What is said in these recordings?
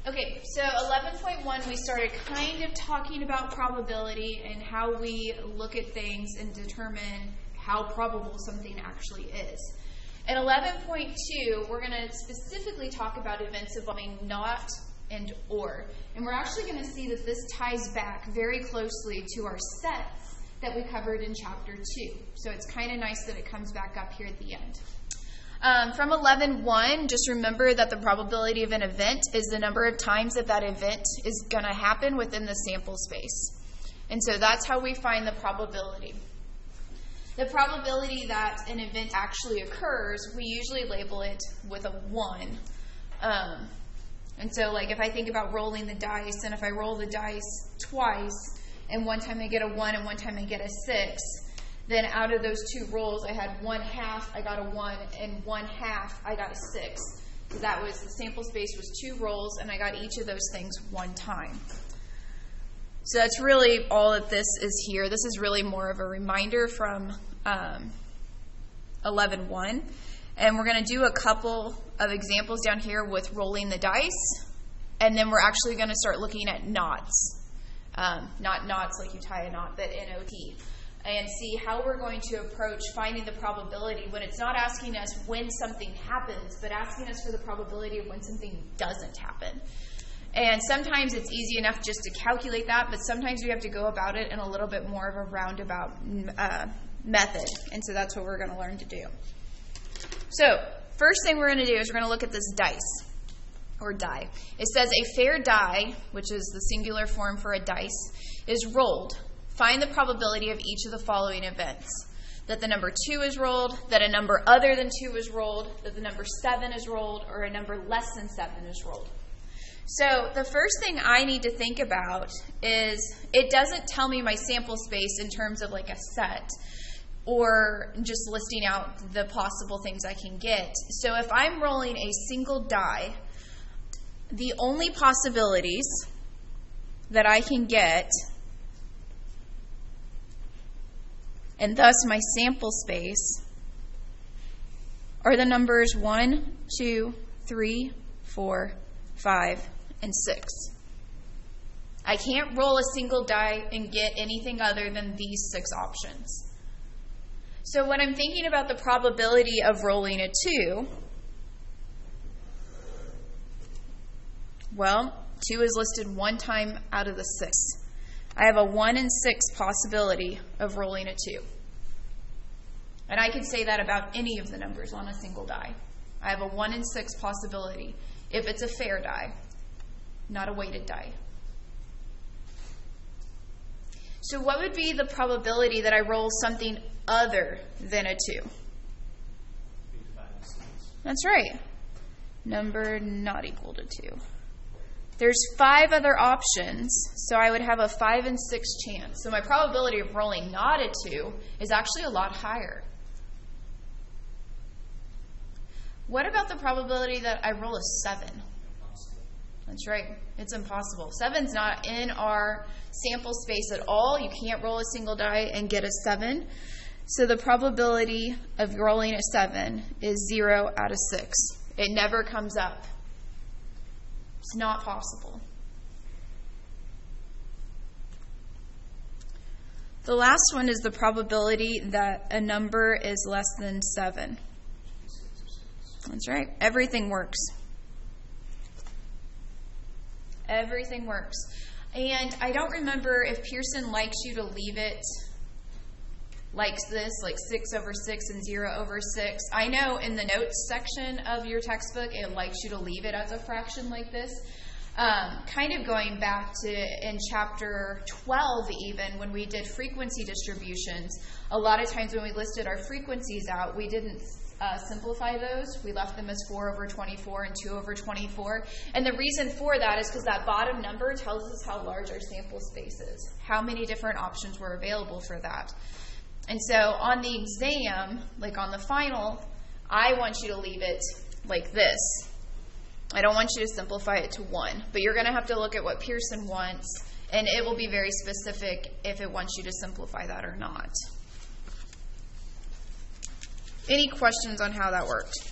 Okay, so 11.1, we started kind of talking about probability and how we look at things and determine how probable something actually is. In 11.2, we're going to specifically talk about events involving not and or. And we're actually going to see that this ties back very closely to our sets that we covered in Chapter 2. So it's kind of nice that it comes back up here at the end. From 11.1, just remember that the probability of an event is the number of times that event is going to happen within the sample space. And so that's how we find the probability. The probability that an event actually occurs, we usually label it with a 1. And so like if I think about rolling the dice, and if I roll the dice twice, and one time I get a 1 and one time I get a 6, then out of those two rolls, I had 1/2, I got a 1, and 1/2, I got a 6. So that was, the sample space was 2 rolls, and I got each of those things one time. So that's really all that this is here. This is really more of a reminder from 11.1. And we're going to do a couple of examples down here with rolling the dice, and then we're actually going to start looking at knots. Not knots like you tie a knot, but N-O-T. And see how we're going to approach finding the probability when it's not asking us when something happens, but asking us for the probability of when something doesn't happen. And sometimes it's easy enough just to calculate that, but sometimes we have to go about it in a little bit more of a roundabout method. And so that's what we're going to learn to do. So first thing we're going to do is we're going to look at this dice, or die. It says a fair die, which is the singular form for a dice, is rolled. Find the probability of each of the following events. That the number 2 is rolled, that a number other than 2 is rolled, that the number 7 is rolled, or a number less than 7 is rolled. So the first thing I need to think about is it doesn't tell me my sample space in terms of like a set or just listing out the possible things I can get. So if I'm rolling a single die, the only possibilities that I can get, and thus my sample space, are the numbers 1, 2, 3, 4, 5, and 6. I can't roll a single die and get anything other than these 6 options. So when I'm thinking about the probability of rolling a 2, well, 2 is listed one time out of the 6. I have a 1 in 6 possibility of rolling a 2. And I could say that about any of the numbers on a single die. I have a 1 in 6 possibility if it's a fair die, not a weighted die. So what would be the probability that I roll something other than a 2? That's right. Number not equal to 2. There's 5 other options, so I would have a 5 in 6 chance. So my probability of rolling not a 2 is actually a lot higher. What about the probability that I roll a 7? That's right. It's impossible. 7's not in our sample space at all. You can't roll a single die and get a 7. So the probability of rolling a 7 is 0 out of 6. It never comes up. It's not possible. The last one is the probability that a number is less than 7. That's right. Everything works. Everything works. And I don't remember if Pearson likes you to leave it like this, like 6 over 6 and 0 over 6. I know in the notes section of your textbook, it likes you to leave it as a fraction like this. Kind of going back to in chapter 12 even, when we did frequency distributions, a lot of times when we listed our frequencies out, we didn't simplify those. We left them as 4 over 24 and 2 over 24. And the reason for that is because that bottom number tells us how large our sample space is, how many different options were available for that. And so on the exam, like on the final, I want you to leave it like this. I don't want you to simplify it to 1, but you're going to have to look at what Pearson wants, and it will be very specific if it wants you to simplify that or not. Any questions on how that worked?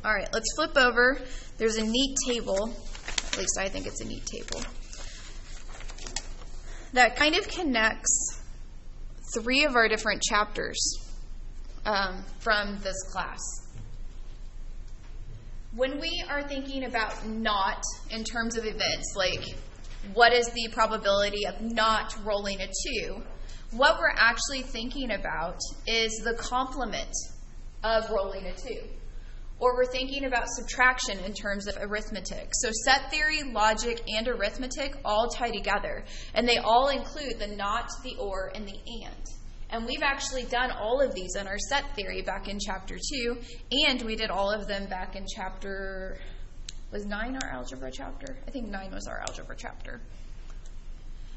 All right, let's flip over. There's a neat table, at least I think it's a neat table, that kind of connects 3 of our different chapters from this class. When we are thinking about not in terms of events, like what is the probability of not rolling a 2, what we're actually thinking about is the complement of rolling a 2. Or we're thinking about subtraction in terms of arithmetic. So set theory, logic, and arithmetic all tie together. And they all include the not, the or, and the and. And we've actually done all of these in our set theory back in chapter 2. And we did all of them back in chapter... Was 9 our algebra chapter? I think 9 was our algebra chapter.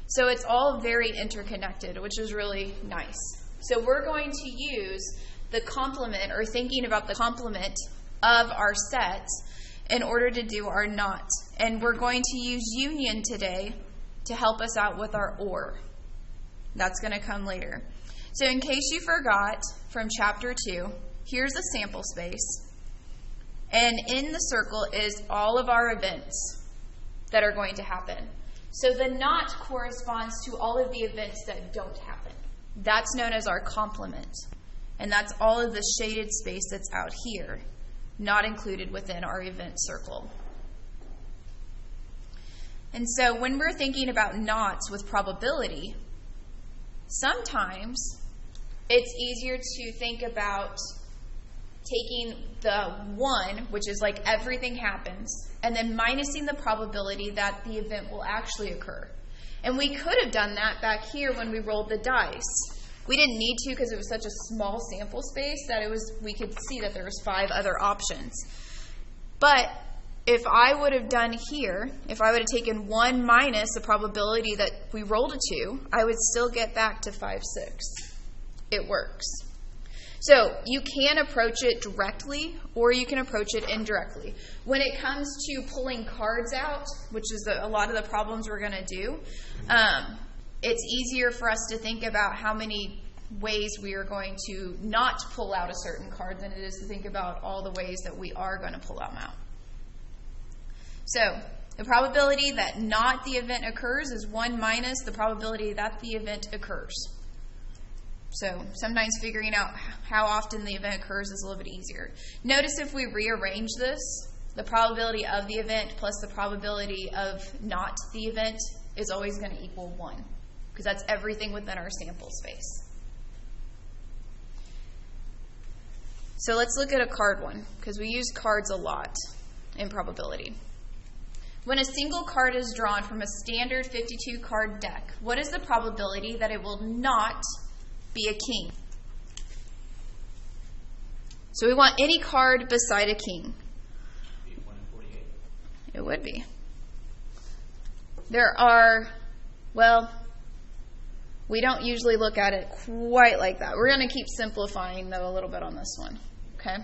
So it's all very interconnected, which is really nice. So we're going to use the complement, or thinking about the complement of our sets in order to do our not. And we're going to use union today to help us out with our or. That's going to come later. So in case you forgot from chapter 2, here's a sample space. And in the circle is all of our events that are going to happen. So the not corresponds to all of the events that don't happen. That's known as our complement. And that's all of the shaded space that's out here, not included within our event circle. And so when we're thinking about nots with probability, sometimes it's easier to think about taking the 1, which is like everything happens, and then minusing the probability that the event will actually occur. And we could have done that back here when we rolled the dice. We didn't need to because it was such a small sample space that we could see that there was 5 other options. But if I would have done here, if I would have taken 1 minus the probability that we rolled a 2, I would still get back to 5, 6. It works. So you can approach it directly or you can approach it indirectly. When it comes to pulling cards out, which is a lot of the problems we're going to do, it's easier for us to think about how many ways we are going to not pull out a certain card than it is to think about all the ways that we are going to pull them out. So the probability that not the event occurs is 1 minus the probability that the event occurs. So sometimes figuring out how often the event occurs is a little bit easier. Notice if we rearrange this, the probability of the event plus the probability of not the event is always going to equal 1, because that's everything within our sample space. So let's look at a card one, because we use cards a lot in probability. When a single card is drawn from a standard 52 card deck, what is the probability that it will not be a king? So we want any card beside a king. 1 in 48. It would be. There are, well, we don't usually look at it quite like that. We're going to keep simplifying, though, a little bit on this one. Okay?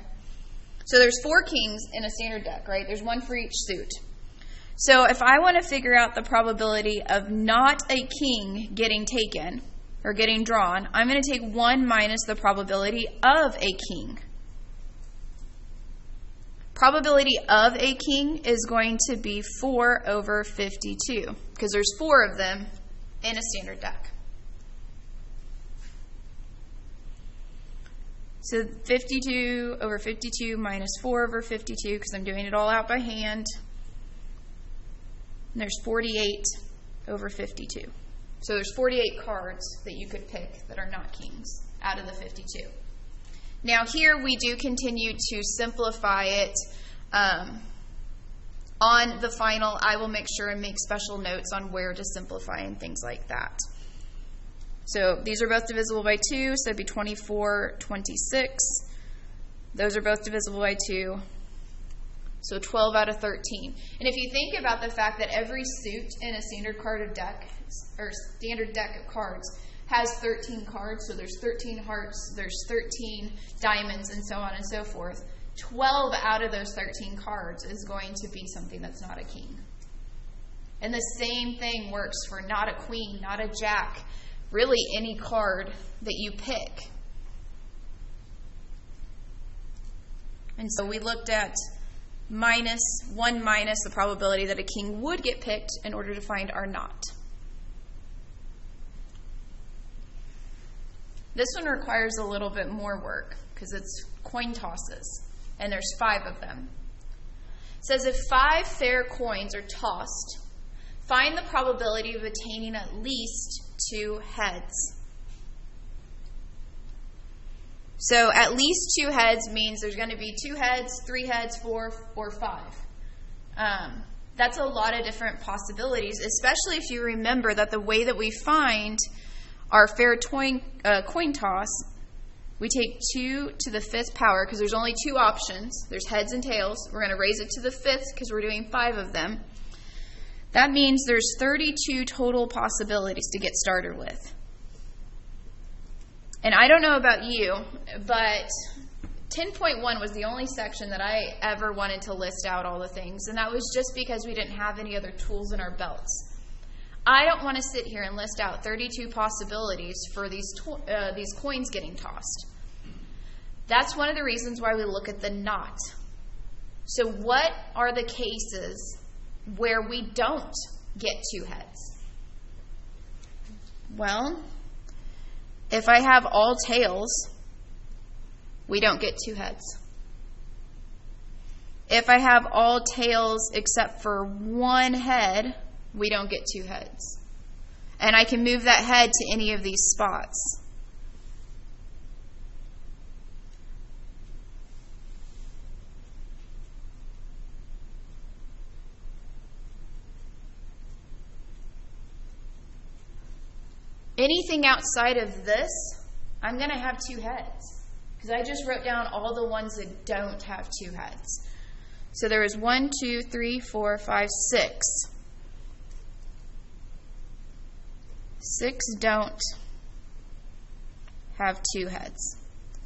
So there's 4 kings in a standard deck, right? There's 1 for each suit. So if I want to figure out the probability of not a king getting taken or getting drawn, I'm going to take 1 minus the probability of a king. Probability of a king is going to be 4 over 52, because there's 4 of them in a standard deck. So 52 over 52 minus 4 over 52, because I'm doing it all out by hand. And there's 48 over 52. So there's 48 cards that you could pick that are not kings out of the 52. Now here we do continue to simplify it. On the final, I will make sure and make special notes on where to simplify and things like that. So these are both divisible by 2, so it'd be 24, 26. Those are both divisible by 2. So 12 out of 13. And if you think about the fact that every suit in a standard card deck, or standard deck of cards, has 13 cards, so there's 13 hearts, there's 13 diamonds, and so on and so forth, 12 out of those 13 cards is going to be something that's not a king. And the same thing works for not a queen, not a jack, really any card that you pick. And so we looked at minus the probability that a king would get picked in order to find our knot. This one requires a little bit more work because it's coin tosses, and there's 5 of them. It says if 5 fair coins are tossed, find the probability of attaining at least 2 heads. So at least 2 heads means there's going to be 2 heads, 3 heads, 4, or 5. That's a lot of different possibilities, especially if you remember that the way that we find our fair coin toss, we take 2 to the 5th power because there's only 2 options. There's heads and tails. We're going to raise it to the 5th because we're doing 5 of them. That means there's 32 total possibilities to get started with. And I don't know about you, but 10.1 was the only section that I ever wanted to list out all the things, and that was just because we didn't have any other tools in our belts. I don't want to sit here and list out 32 possibilities for these coins getting tossed. That's one of the reasons why we look at the knot. So what are the cases where we don't get 2 heads? Well, if I have all tails, we don't get 2 heads. If I have all tails except for 1 head, we don't get 2 heads. And I can move that head to any of these spots. Anything outside of this, I'm going to have 2 heads. Because I just wrote down all the ones that don't have 2 heads. So there is 1, 2, 3, 4, 5, 6. 6 don't have 2 heads.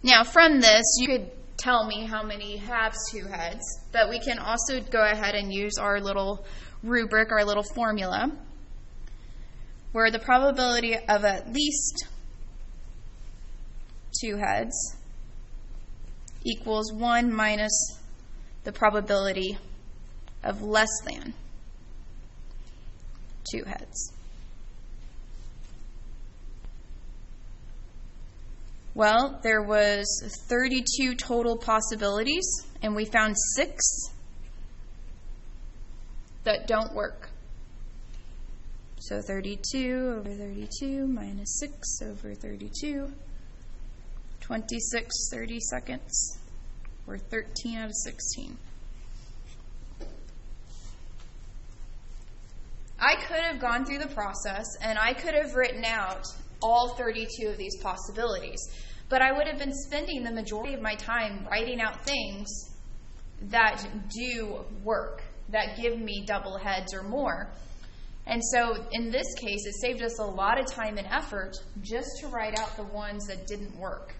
Now from this, you could tell me how many have 2 heads, but we can also go ahead and use our little rubric, our little formula, where the probability of at least 2 heads equals 1 minus the probability of less than 2 heads. Well, there was 32 total possibilities, and we found 6 that don't work. So 32 over 32 minus 6 over 32, 26 32nds, or 13 out of 16. I could have gone through the process, and I could have written out all 32 of these possibilities, but I would have been spending the majority of my time writing out things that do work, that give me double heads or more. And so in this case, it saved us a lot of time and effort just to write out the ones that didn't work.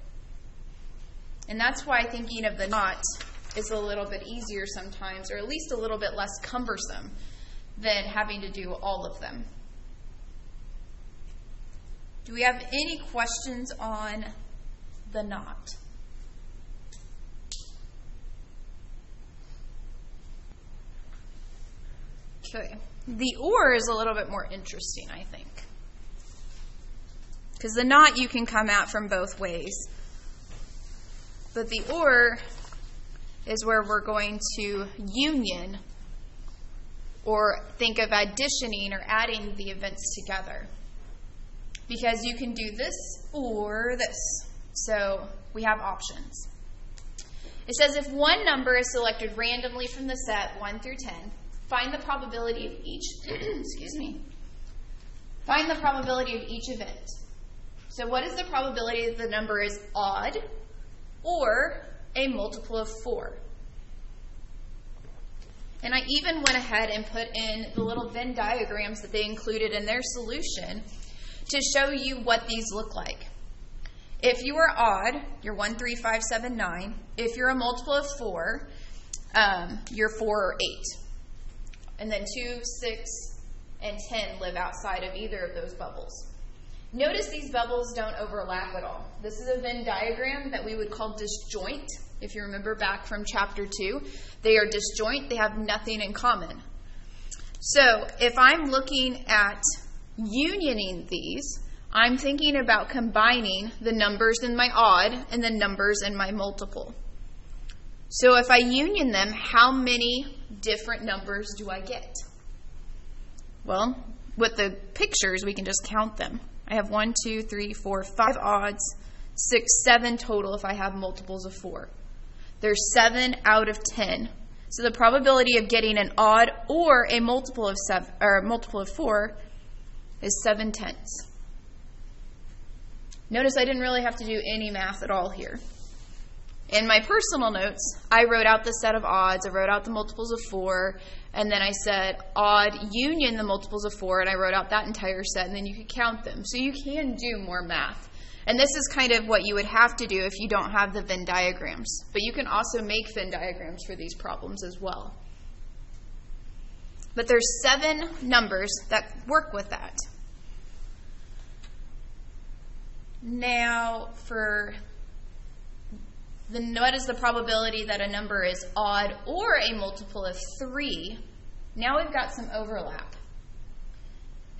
And that's why thinking of the knot is a little bit easier sometimes, or at least a little bit less cumbersome than having to do all of them. Do we have any questions on the knot? Okay. The or is a little bit more interesting, I think. Because the knot you can come at from both ways. But the or is where we're going to union or think of additioning or adding the events together. Because you can do this or this. So we have options. It says if one number is selected randomly from the set 1 through 10, find the probability of each, find the probability of each event. So what is the probability that the number is odd or a multiple of 4? And I even went ahead and put in the little Venn diagrams that they included in their solution to show you what these look like. If you are odd, you're 1, 3, 5, 7, 9. If you're a multiple of 4, you're 4 or 8. And then 2, 6, and 10 live outside of either of those bubbles. Notice these bubbles don't overlap at all. This is a Venn diagram that we would call disjoint. if you remember back from chapter 2. They are disjoint. They have nothing in common. So if I'm looking at unioning these, I'm thinking about combining the numbers in my odd and the numbers in my multiple. So if I union them, how many different numbers do I get? Well, with the pictures, we can just count them. I have 1, 2, 3, 4, 5 odds, 6, 7 total if I have multiples of 4. There's 7 out of 10. So the probability of getting an odd or a multiple of 7 or a multiple of 4 is 7/10. Notice I didn't really have to do any math at all here. In my personal notes, I wrote out the set of odds, I wrote out the multiples of 4, and then I said odd union the multiples of 4, and I wrote out that entire set, and then you could count them. So you can do more math. And this is kind of what you would have to do if you don't have the Venn diagrams. But you can also make Venn diagrams for these problems as well. But there's 7 numbers that work with that. Now, what is the probability that a number is odd or a multiple of 3? Now we've got some overlap.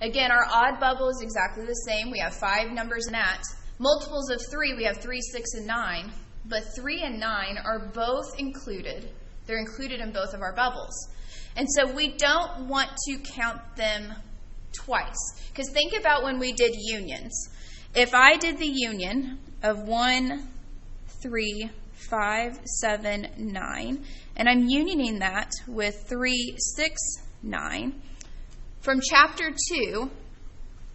Again, our odd bubble is exactly the same. We have 5 numbers in that. Multiples of 3, we have 3, 6, and 9. But 3 and 9 are both included. They're included in both of our bubbles. And so we don't want to count them twice. Because think about when we did unions. If I did the union of 1, 3, 5, 7, 9, and I'm unioning that with 3, 6, 9, from chapter 2,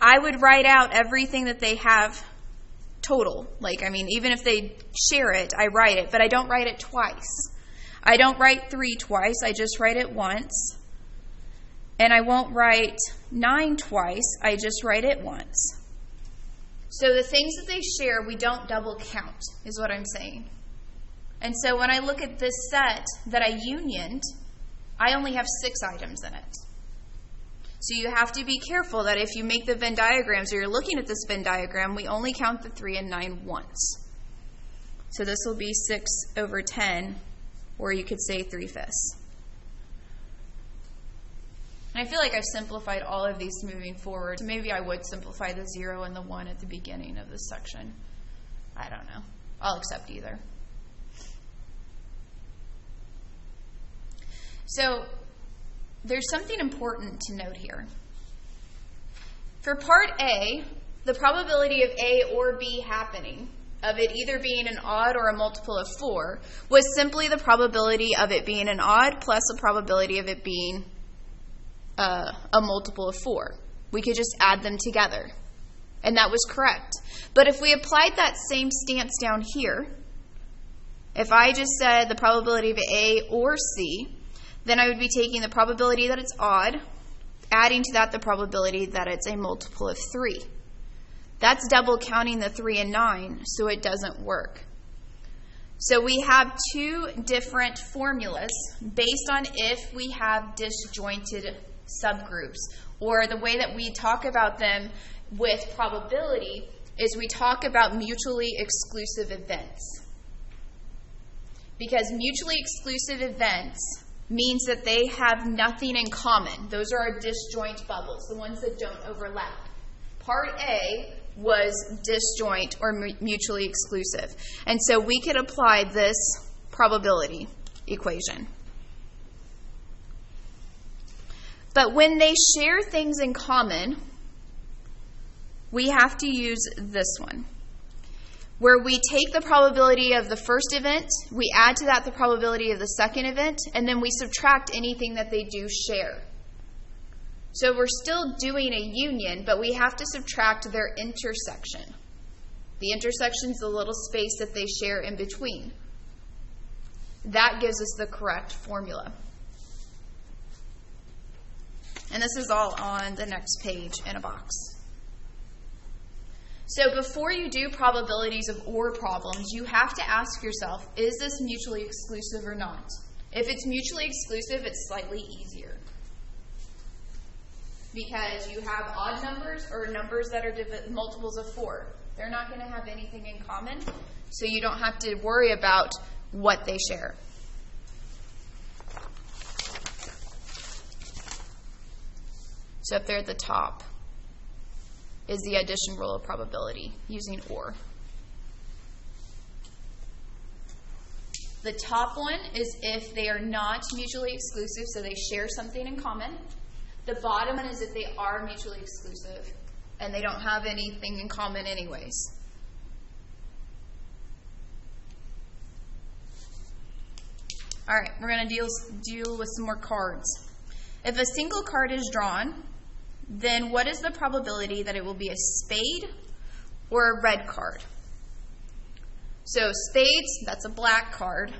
I would write out everything that they have total. Even if they share it, I write it, but I don't write it twice. I don't write 3 twice, I just write it once. And I won't write 9 twice, I just write it once. So the things that they share, we don't double count, is what I'm saying. And so when I look at this set that I unioned, I only have 6 items in it. So you have to be careful that if you make the Venn diagrams or you're looking at this Venn diagram, we only count the 3 and 9 once. So this will be 6/10, or you could say 3/5. And I feel like I've simplified all of these moving forward. So maybe I would simplify the 0 and the 1 at the beginning of this section. I don't know. I'll accept either. So there's something important to note here. For part A, the probability of A or B happening, of it either being an odd or a multiple of 4, was simply the probability of it being an odd plus the probability of it being a multiple of 4. We could just add them together. And that was correct. But if we applied that same stance down here, if I just said the probability of A or C, then I would be taking the probability that it's odd, adding to that the probability that it's a multiple of 3. That's double counting the 3 and 9, so it doesn't work. So we have 2 different formulas based on if we have disjointed subgroups, or the way that we talk about them with probability is we talk about mutually exclusive events. Because mutually exclusive events means that they have nothing in common. Those are our disjoint bubbles, the ones that don't overlap. Part A was disjoint or mutually exclusive. And so we could apply this probability equation. But when they share things in common, we have to use this one, where we take the probability of the first event, we add to that the probability of the second event, and then we subtract anything that they do share. So we're still doing a union, but we have to subtract their intersection. The intersection is the little space that they share in between. That gives us the correct formula. And this is all on the next page in a box. So before you do probabilities of OR problems, you have to ask yourself, is this mutually exclusive or not? If it's mutually exclusive, it's slightly easier. Because you have odd numbers or numbers that are multiples of 4. They're not going to have anything in common, so you don't have to worry about what they share. So up there at the top is the addition rule of probability using OR. The top one is if they are not mutually exclusive, so they share something in common. The bottom one is if they are mutually exclusive and they don't have anything in common anyways. All right, we're going to deal with some more cards. If a single card is drawn, then what is the probability that it will be a spade or a red card? So spades, that's a black card,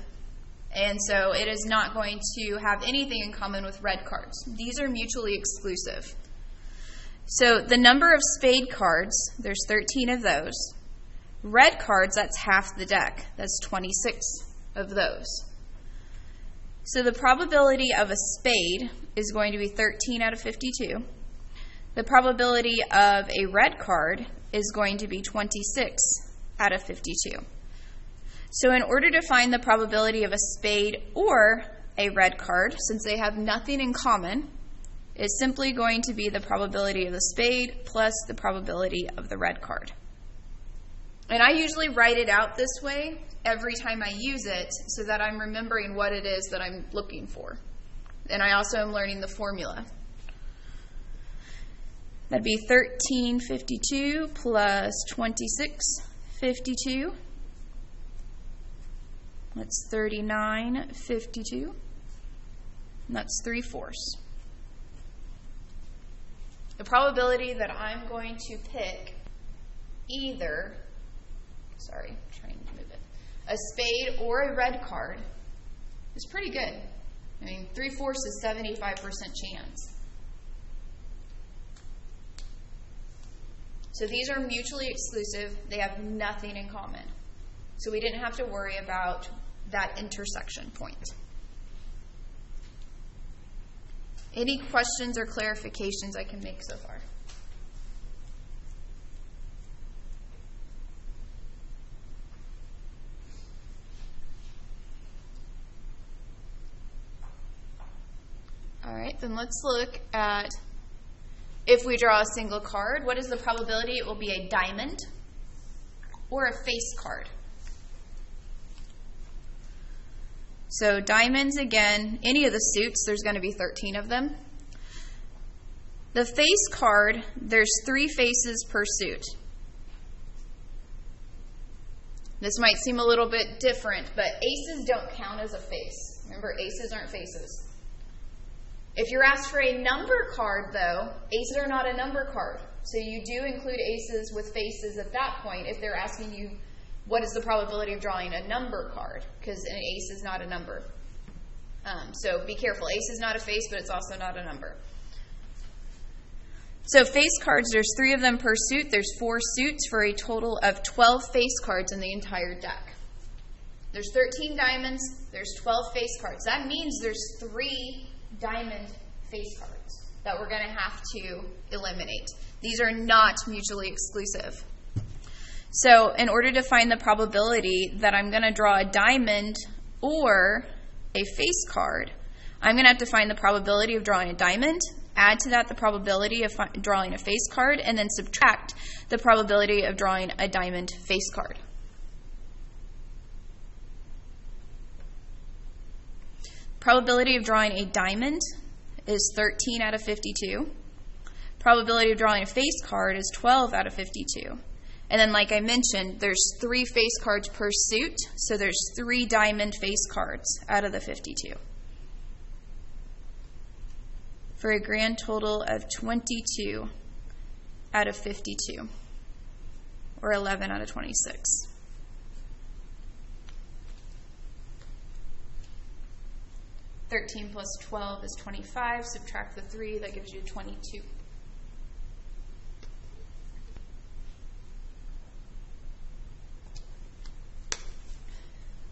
and so it is not going to have anything in common with red cards. These are mutually exclusive. So the number of spade cards, there's 13 of those. Red cards, that's half the deck. That's 26 of those. So the probability of a spade is going to be 13 out of 52. The probability of a red card is going to be 26 out of 52. So in order to find the probability of a spade or a red card, since they have nothing in common, is simply going to be the probability of the spade plus the probability of the red card. And I usually write it out this way every time I use it so that I'm remembering what it is that I'm looking for. And I also am learning the formula. That'd be 1352 plus 2652. That's 3952. And that's 3/4. The probability that I'm going to pick either, trying to move it, a spade or a red card is pretty good. I mean, 3/4 is 75% chance. So these are mutually exclusive. They have nothing in common. So we didn't have to worry about that intersection point. Any questions or clarifications I can make so far? All right, then let's look at if we draw a single card, what is the probability it will be a diamond or a face card? So diamonds, again, any of the suits, there's going to be 13 of them. The face card, there's 3 faces per suit. This might seem a little bit different, but aces don't count as a face. Remember, aces aren't faces. If you're asked for a number card, though, aces are not a number card. So you do include aces with faces at that point if they're asking you what is the probability of drawing a number card, because an ace is not a number. So be careful. Ace is not a face, but it's also not a number. So face cards, there's 3 of them per suit. There's 4 suits for a total of 12 face cards in the entire deck. There's 13 diamonds. There's 12 face cards. That means there's 3 diamond face cards that we're going to have to eliminate. These are not mutually exclusive. So in order to find the probability that I'm going to draw a diamond or a face card, I'm going to have to find the probability of drawing a diamond, add to that the probability of drawing a face card, and then subtract the probability of drawing a diamond face card. Probability of drawing a diamond is 13 out of 52. Probability of drawing a face card is 12 out of 52. And then, like I mentioned, there's 3 face cards per suit, so there's 3 diamond face cards out of the 52. For a grand total of 22 out of 52, or 11 out of 26. (13 plus 12 is 25. Subtract the 3, that gives you 22.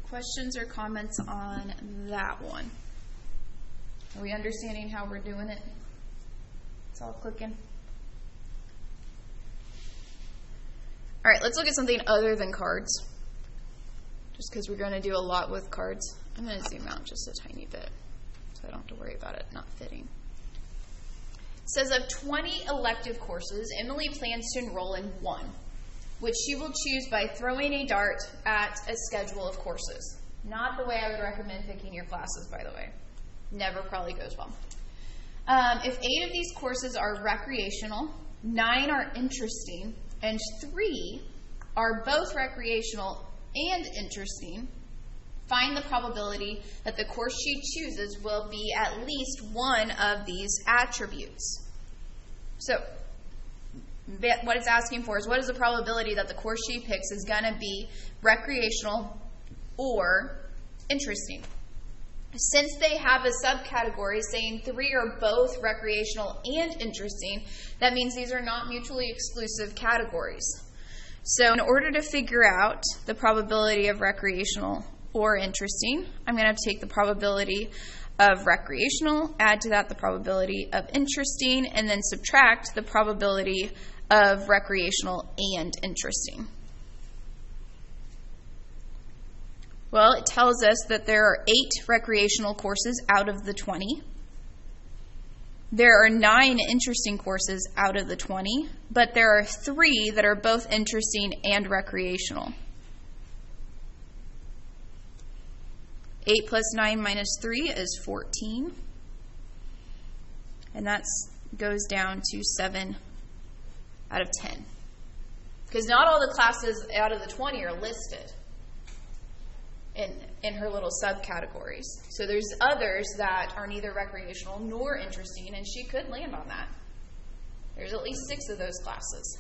Questions or comments on that one? Are we understanding how we're doing it? It's all clicking. All right, let's look at something other than cards. just because we're going to do a lot with cards. I'm going to zoom out just a tiny bit so I don't have to worry about it not fitting. It says of 20 elective courses, Emily plans to enroll in one, which she will choose by throwing a dart at a schedule of courses. Not the way I would recommend picking your classes, by the way. Never probably goes well. If 8 of these courses are recreational, 9 are interesting, and 3 are both recreational and interesting, find the probability that the course she chooses will be at least one of these attributes. So, what it's asking for is what is the probability that the course she picks is going to be recreational or interesting? Since they have a subcategory saying 3 are both recreational and interesting, that means these are not mutually exclusive categories. So in order to figure out the probability of recreational or interesting, I'm going to have to take the probability of recreational, add to that the probability of interesting, and then subtract the probability of recreational and interesting. Well, it tells us that there are 8 recreational courses out of the 20. There are 9 interesting courses out of the 20, but there are 3 that are both interesting and recreational. 8 plus 9 minus 3 is 14. And that goes down to 7 out of 10. Because not all the classes out of the 20 are listed in her little subcategories. So there's others that are neither recreational nor interesting, and she could land on that. There's at least 6 of those classes.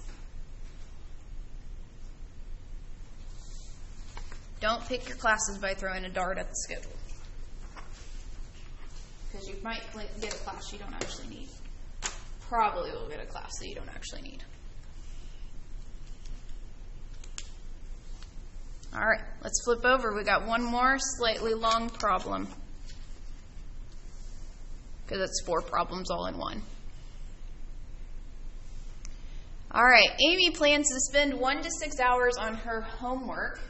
Don't pick your classes by throwing a dart at the schedule, because you might get a class you don't actually need. Probably will get a class that you don't actually need. All right, let's flip over. We got one more slightly long problem, because it's 4 problems all in one. All right, Amy plans to spend 1 to 6 hours on her homework.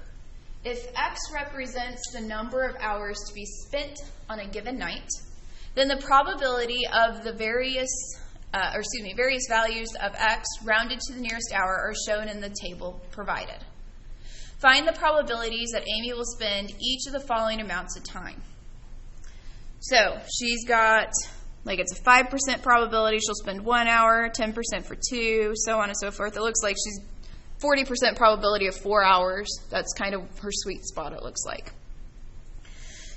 If X represents the number of hours to be spent on a given night, then the probability of the various values of X rounded to the nearest hour are shown in the table provided. Find the probabilities that Amy will spend each of the following amounts of time. So she's got, it's a 5% probability she'll spend 1 hour, 10% for 2, so on and so forth. It looks like she's 40% probability of 4 hours. That's kind of her sweet spot, it looks like.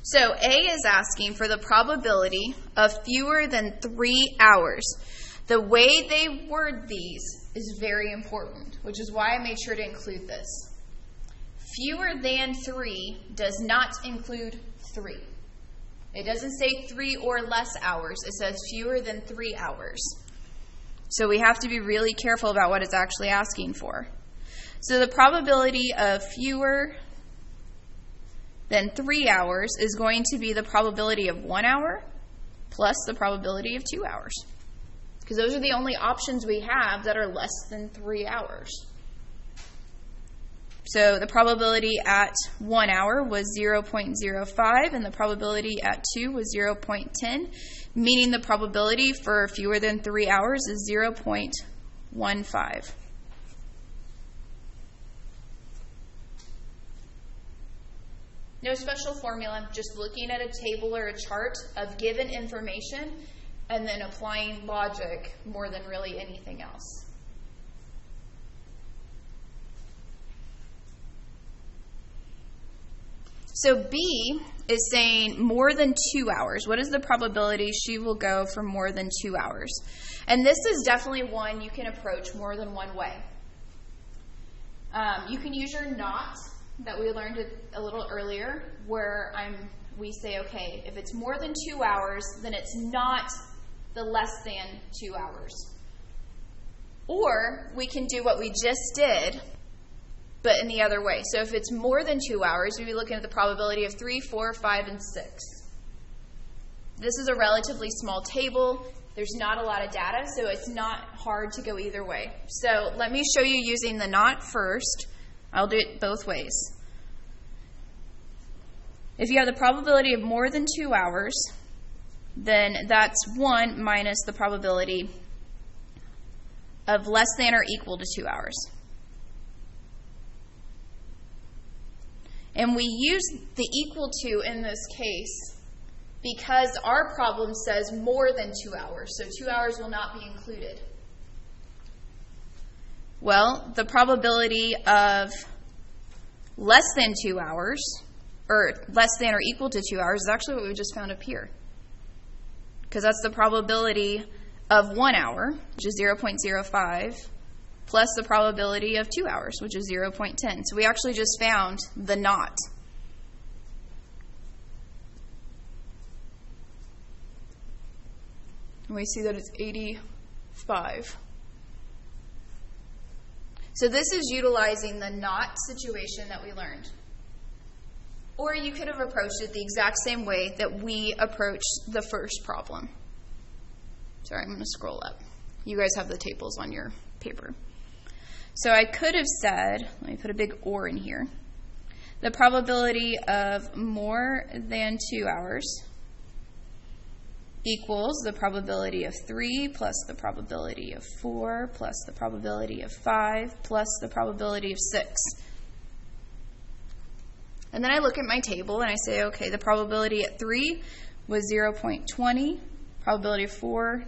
So A is asking for the probability of fewer than 3 hours. The way they word these is very important, which is why I made sure to include this. Fewer than 3 does not include 3. It doesn't say 3 or less hours. It says fewer than 3 hours. So we have to be really careful about what it's actually asking for. So the probability of fewer than 3 hours is going to be the probability of 1 hour plus the probability of 2 hours. Because those are the only options we have that are less than 3 hours. So the probability at 1 hour was 0.05, and the probability at 2 was 0.10, meaning the probability for fewer than 3 hours is 0.15. No special formula, just looking at a table or a chart of given information and then applying logic more than really anything else. So B is saying more than 2 hours. What is the probability she will go for more than 2 hours? And this is definitely one you can approach more than one way. You can use your not that we learned a little earlier, where we say, okay, if it's more than 2 hours, then it's not the less than 2 hours. Or we can do what we just did, but in the other way. So if it's more than 2 hours, we'd be looking at the probability of 3, 4, 5, and 6. This is a relatively small table. There's not a lot of data, so it's not hard to go either way. So let me show you using the not first. I'll do it both ways. If you have the probability of more than 2 hours, then that's 1 minus the probability of less than or equal to 2 hours. And we use the equal to in this case because our problem says more than 2 hours, so 2 hours will not be included. Well, the probability of less than 2 hours, or less than or equal to 2 hours, is actually what we just found up here. Because that's the probability of 1 hour, which is 0.05, plus the probability of 2 hours, which is 0.10. So we actually just found the not. And we see that it's 85. So this is utilizing the not situation that we learned. Or you could have approached it the exact same way that we approached the first problem. Sorry, I'm going to scroll up. You guys have the tables on your paper. So I could have said, let me put a big or in here, the probability of more than 2 hours equals the probability of 3 plus the probability of 4 plus the probability of 5 plus the probability of 6. And then I look at my table and I say, okay, the probability at 3 was 0.20, probability of 4,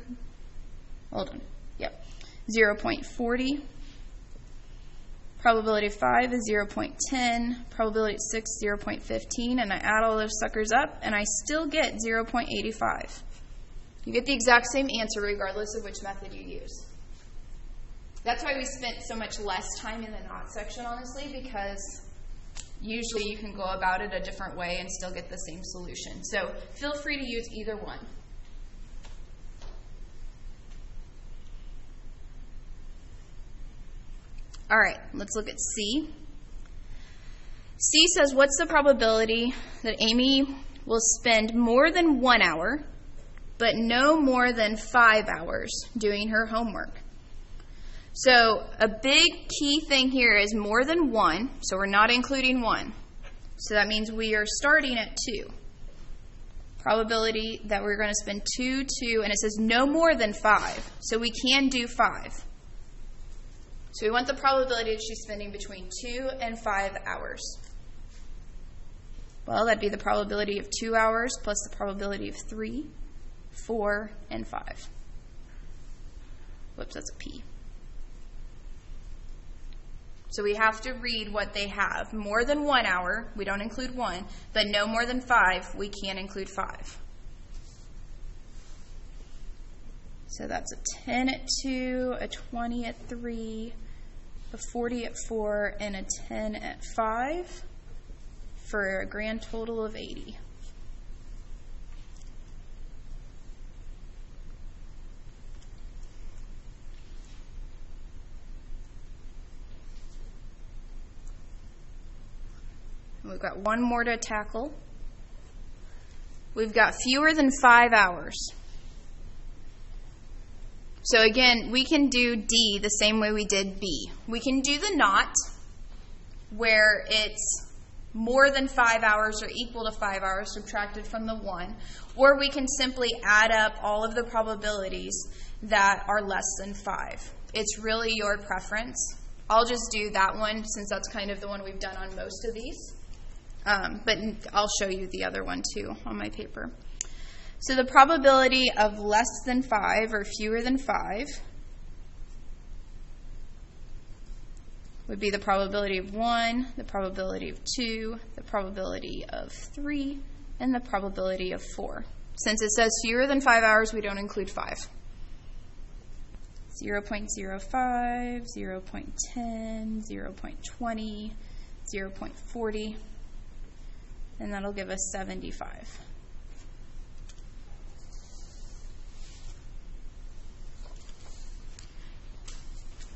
0.40, probability of 5 is 0.10, probability of 6, 0.15, and I add all those suckers up and I still get 0.85. You get the exact same answer regardless of which method you use. That's why we spent so much less time in the not section, honestly, because usually you can go about it a different way and still get the same solution. So feel free to use either one. All right, let's look at C. C says, what's the probability that Amy will spend more than 1 hour, but no more than 5 hours doing her homework? So a big key thing here is more than 1, so we're not including 1. So that means we are starting at 2. Probability that we're going to spend 2, and it says no more than 5, so we can do 5. So we want the probability that she's spending between 2 and 5 hours. Well, that'd be the probability of 2 hours plus the probability of 3, 4, and 5. Whoops, that's a P. So we have to read what they have. More than 1 hour, we don't include 1, but no more than 5, we can include 5. So that's a 10 at 2, a 20 at 3, a 40 at 4, and a 10 at 5 for a grand total of 80. We've got one more to tackle. We've got fewer than 5 hours. So again, we can do D the same way we did B. We can do the not, where it's more than 5 hours or equal to 5 hours subtracted from the 1, or we can simply add up all of the probabilities that are less than 5. It's really your preference. I'll just do that one since that's kind of the one we've done on most of these. But I'll show you the other one too on my paper. So the probability of less than 5 or fewer than 5 would be the probability of 1, the probability of 2, the probability of 3, and the probability of 4. Since it says fewer than 5 hours, we don't include 5. 0.05, 0.10, 0.20, 0.40, and that'll give us 75.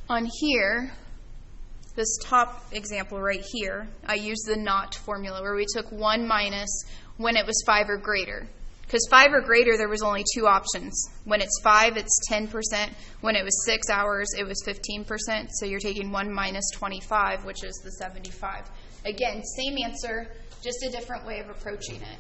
On here, this top example right here, I used the not formula where we took 1 minus when it was 5 or greater. Because 5 or greater, there was only 2 options. When it's 5, it's 10%. When it was 6 hours, it was 15%. So you're taking 1 minus 25, which is the 75. Again, same answer, just a different way of approaching it.